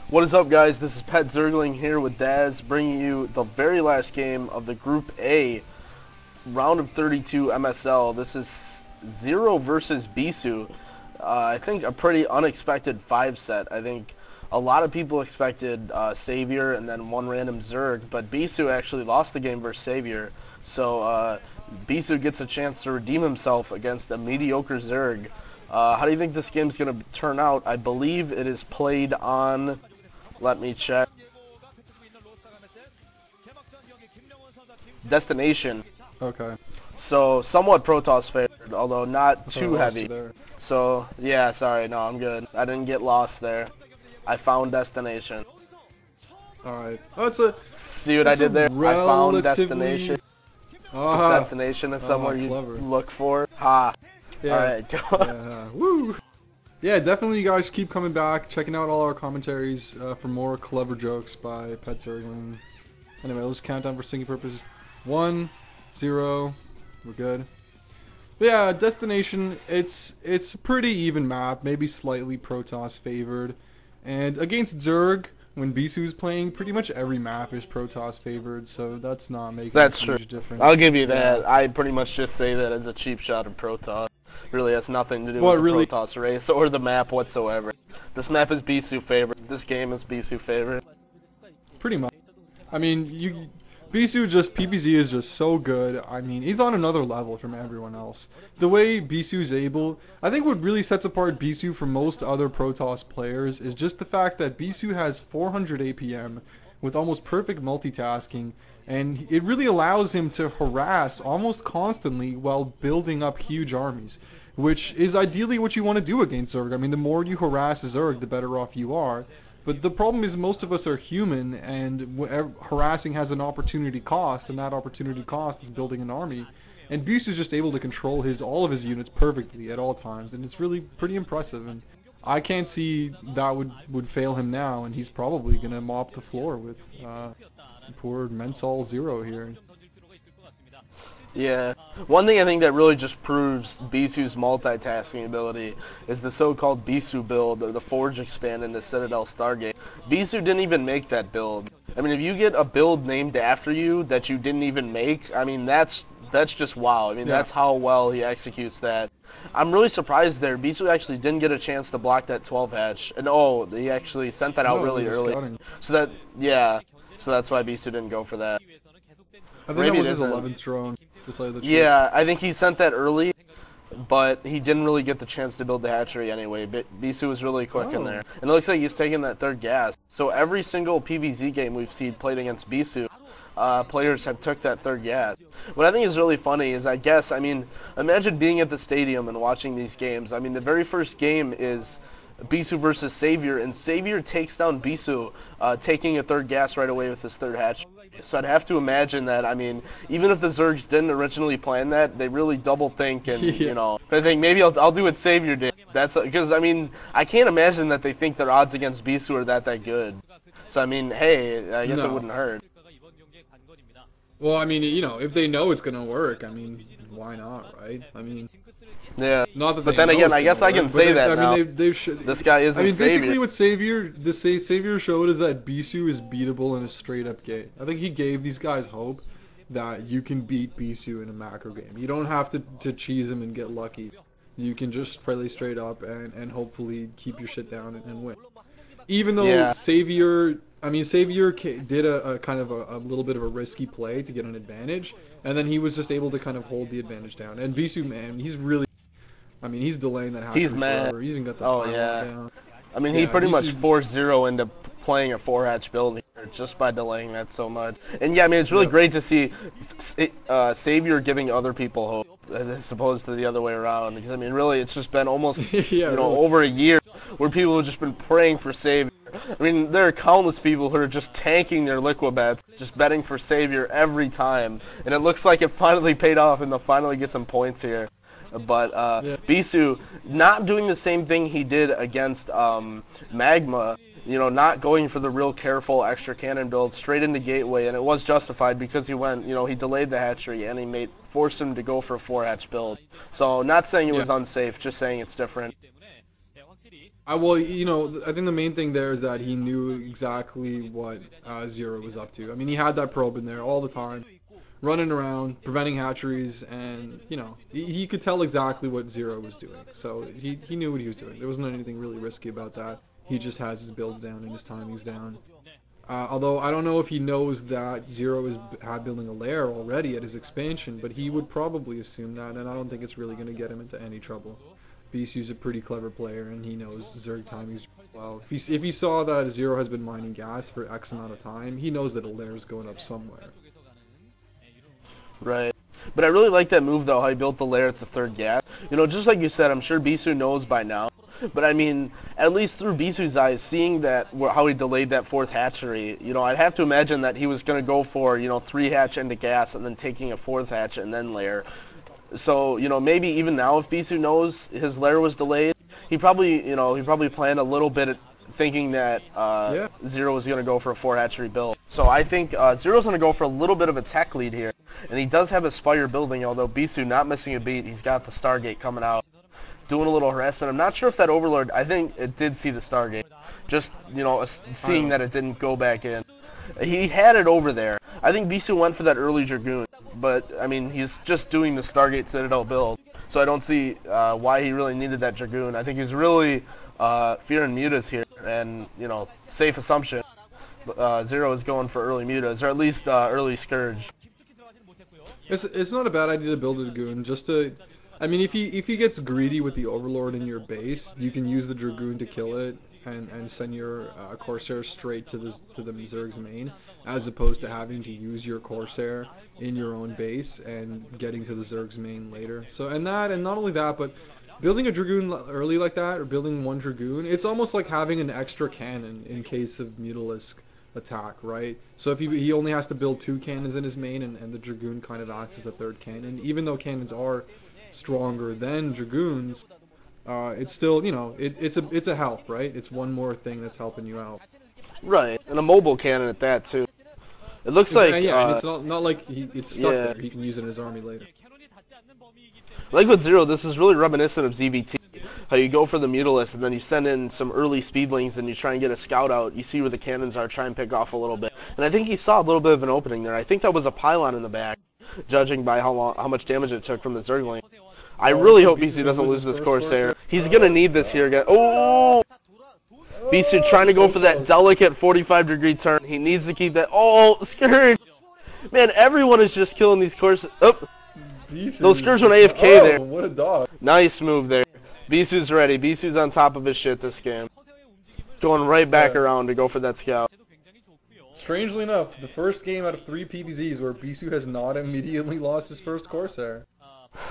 What is up, guys? This is petzergling here with Daz, bringing you the very last game of the Group A round of 32 MSL. This is Zero versus Bisu. I think a pretty unexpected 5-set. I think a lot of people expected Savior and then one random Zerg, but Bisu actually lost the game versus Savior. So Bisu gets a chance to redeem himself against a mediocre Zerg. How do you think this game's going to turn out? I believe it is played on, let me check, Destination. Okay. So somewhat Protoss favored, although not too heavy. So yeah, sorry, no, I'm good. I didn't get lost there. I found Destination. Alright. Oh, it's a... See what I did there? I found Destination. Ah, Destination is somewhere you clever. look for. Ha. Yeah. Alright, go on. Yeah. Woo! Yeah, definitely you guys keep coming back, checking out all our commentaries for more clever jokes by petzergling. Anyway, let's count down for syncing purposes. 1, 0, we're good. But yeah, Destination, it's a pretty even map, maybe slightly Protoss favored. And against Zerg, when Bisu's playing, pretty much every map is Protoss favored, so that's not making a huge difference. I'll give you that. I pretty much just say that as a cheap shot of Protoss. Really has nothing to do with the Protoss race or the map whatsoever. This map is Bisu favorite. This game is Bisu favorite. Pretty much. I mean, Bisu just, PvZ is just so good. I mean, he's on another level from everyone else. The way Bisu's able, I think what really sets apart Bisu from most other Protoss players is just the fact that Bisu has 400 APM with almost perfect multitasking, and it really allows him to harass almost constantly while building up huge armies, which is ideally what you want to do against Zerg. I mean, the more you harass a Zerg, the better off you are. But the problem is most of us are human, and harassing has an opportunity cost, and that opportunity cost is building an army. And Bisu is just able to control all of his units perfectly at all times, and it's really pretty impressive. And I can't see that would fail him now, and he's probably gonna mop the floor with poor MSL Zero here. Yeah. One thing I think that really just proves Bisu's multitasking ability is the so-called Bisu build, or the Forge expand into Citadel Stargate. Bisu didn't even make that build. I mean, if you get a build named after you that you didn't even make, I mean, that's just wow. I mean, that's how well he executes that. I'm really surprised there. Bisu actually didn't get a chance to block that 12 hatch. And oh, he actually sent that out really early. So that, yeah. So that's why Bisu didn't go for that. I think that was his 11th drone. Yeah, I think he sent that early, but he didn't really get the chance to build the hatchery anyway. Bisu was really quick in there. And it looks like he's taking that third gas. So every single PvZ game we've seen played against Bisu, players have took that third gas. What I think is really funny is, I mean, imagine being at the stadium and watching these games. I mean, the very first game is Bisu versus Savior, and Savior takes down Bisu, taking a third gas right away with his third hatch. So I'd have to imagine that, I mean, even if the Zergs didn't originally plan that, they really double think, and you know, I think maybe I'll do what Savior did. That's because, I mean, I can't imagine that they think their odds against Bisu are that good. So I mean, hey, I guess it wouldn't hurt. Well, I mean, you know, if they know it's gonna work, I mean, why not, right? I mean, yeah. Not that but then again, I guess I can say that now. This guy isn't Savior. I mean, basically what Savior showed is that Bisu is beatable in a straight-up game. I think he gave these guys hope that you can beat Bisu in a macro game. You don't have to cheese him and get lucky. You can just play straight up and hopefully keep your shit down and win. Even though Savior did a kind of a little bit of a risky play to get an advantage, and then he was just able to kind of hold the advantage down. And Bisu, man, he's really, I mean, he's delaying that hatchery forever. He's even got the down. I mean, he pretty much forced Zero into playing a 4-hatch build here just by delaying that so much. And yeah, I mean, it's really great to see Savior giving other people hope as opposed to the other way around. Because I mean, really, it's just been almost over a year where people have just been praying for Savior. I mean, there are countless people who are just tanking their liquid bets, just betting for Savior every time. And it looks like it finally paid off, and they'll finally get some points here. But Bisu not doing the same thing he did against Magma, you know, not going for the real careful extra cannon build straight into Gateway, and it was justified because he went, you know, he delayed the hatchery and he forced him to go for a 4-hatch build. So not saying it was unsafe, just saying it's different. Well, I think the main thing there is that he knew exactly what Zero was up to. I mean, he had that probe in there all the time, running around, preventing hatcheries, and, he could tell exactly what Zero was doing. So he knew what he was doing. There wasn't anything really risky about that. He just has his builds down and his timings down. Although I don't know if he knows that Zero is building a lair already at his expansion, but he would probably assume that, and I don't think it's really going to get him into any trouble. Bisu's a pretty clever player, and he knows Zerg timings well. If he saw that Zero has been mining gas for X amount of time, he knows that a lair is going up somewhere. Right. But I really like that move, though, how he built the lair at the third gas. Just like you said, I'm sure Bisu knows by now. But I mean, at least through Bisu's eyes, seeing that how he delayed that fourth hatchery, I'd have to imagine that he was going to go for, 3 hatch into gas and then taking a 4th hatch and then lair. So, maybe even now if Bisu knows his lair was delayed, he probably planned a little bit thinking that Zero was going to go for a 4 hatchery build. So I think Zero's going to go for a little bit of a tech lead here. And he does have a Spire building, although Bisu not missing a beat. He's got the Stargate coming out, doing a little harassment. I'm not sure if that Overlord, I think it did see the Stargate. Just, seeing that it didn't go back in. He had it over there. I think Bisu went for that early Dragoon, but, I mean, he's just doing the Stargate Citadel build, so I don't see why he really needed that Dragoon. I think he's really fearing mutas here, and, safe assumption. Zero is going for early mutas, or at least early Scourge. It's not a bad idea to build a Dragoon, just to... I mean, if he gets greedy with the Overlord in your base, you can use the Dragoon to kill it, and send your Corsair straight to the Zerg's main, as opposed to having to use your Corsair in your own base and getting to the Zerg's main later. So and not only that, but building a Dragoon early like that, or building 1 Dragoon, it's almost like having an extra cannon in case of Mutalisk attack, right? So if he only has to build 2 cannons in his main, and the Dragoon kind of acts as a 3rd cannon, even though cannons are stronger than Dragoons, it's still, it's a help, right? It's one more thing that's helping you out. Right, and a mobile cannon at that, too. It looks like... and it's not like it's stuck there. He can use it in his army later. Like with Zero, this is really reminiscent of ZVT. How you go for the Mutalist, and then you send in some early Speedlings, and you try and get a scout out. You see where the cannons are, try and pick off a little bit. And I think he saw a little bit of an opening there. I think that was a pylon in the back, judging by how much damage it took from the Zergling. I really hope Bisu doesn't lose this Corsair. He's going to need this here, guys. Oh! Bisu trying to go for that delicate 45-degree turn. He needs to keep that. Oh, Scourge! Man, everyone is just killing these Corsairs. Oh! Those Scourge went AFK there. What a dog. Nice move there. Bisu's ready. Bisu's on top of his shit this game. Going right back around to go for that scout. Strangely enough, the first game out of 3 PvZs where Bisu has not immediately lost his first Corsair.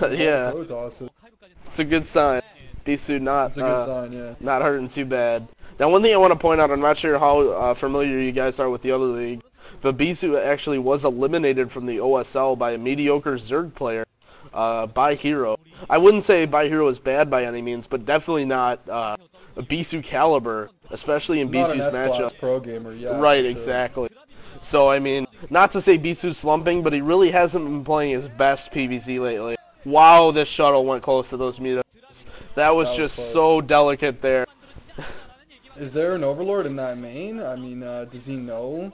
Yeah. Protoss. It's a good sign. Bisu It's a good sign, yeah. not hurting too bad. Now, one thing I want to point out, I'm not sure how familiar you guys are with the other league, but Bisu actually was eliminated from the OSL by a mediocre Zerg player, by Hero. I wouldn't say by Hero is bad by any means, but definitely not a Bisu caliber, especially in Bisu's matchup. Pro gamer, yeah. Right, sure. exactly. So, I mean, not to say Bisu's slumping, but he really hasn't been playing his best PvZ lately. Wow, this shuttle went close to those mutas. That was just close. So delicate there. Is there an Overlord in that main? I mean, does he know?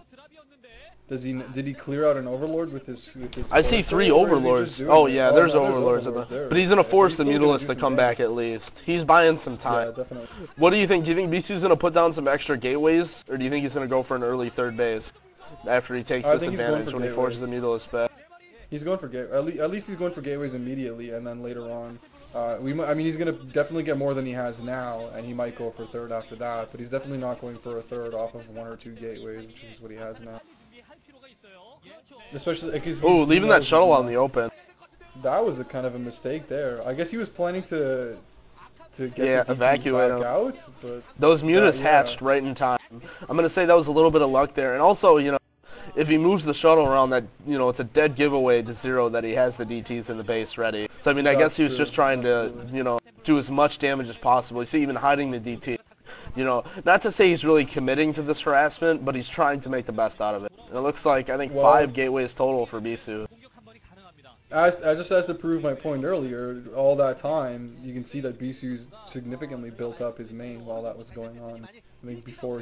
Did he clear out an Overlord with his I see 3 Overlords. Oh yeah, there's Overlords. But he's gonna force the Mutalist to come back at least. He's buying some time. Yeah, definitely. What do you think? Do you think Bisu's gonna put down some extra gateways, or do you think he's gonna go for an early 3rd base after he takes this advantage when he forces the Mutalist back? He's going for at least he's going for gateways immediately, and then later on, I mean, he's gonna definitely get more than he has now, and he might go for 3rd after that. But he's definitely not going for a 3rd off of 1 or 2 gateways, which is what he has now. Especially because leaving that shuttle out in the open. That was a kind of a mistake there. I guess he was planning to get the evacuate back out, but those mutas hatched right in time. I'm gonna say that was a little bit of luck there, and also, if he moves the shuttle around, that it's a dead giveaway to Zero that he has the DTs in the base ready. So I mean, I guess he was just trying to do as much damage as possible. You see, even hiding the DT. Not to say he's really committing to this harassment, but he's trying to make the best out of it. And it looks like, I think, 5 gateways total for Bisu. I just has to prove my point earlier. All that time, you can see that Bisu's significantly built up his main while that was going on. I think before he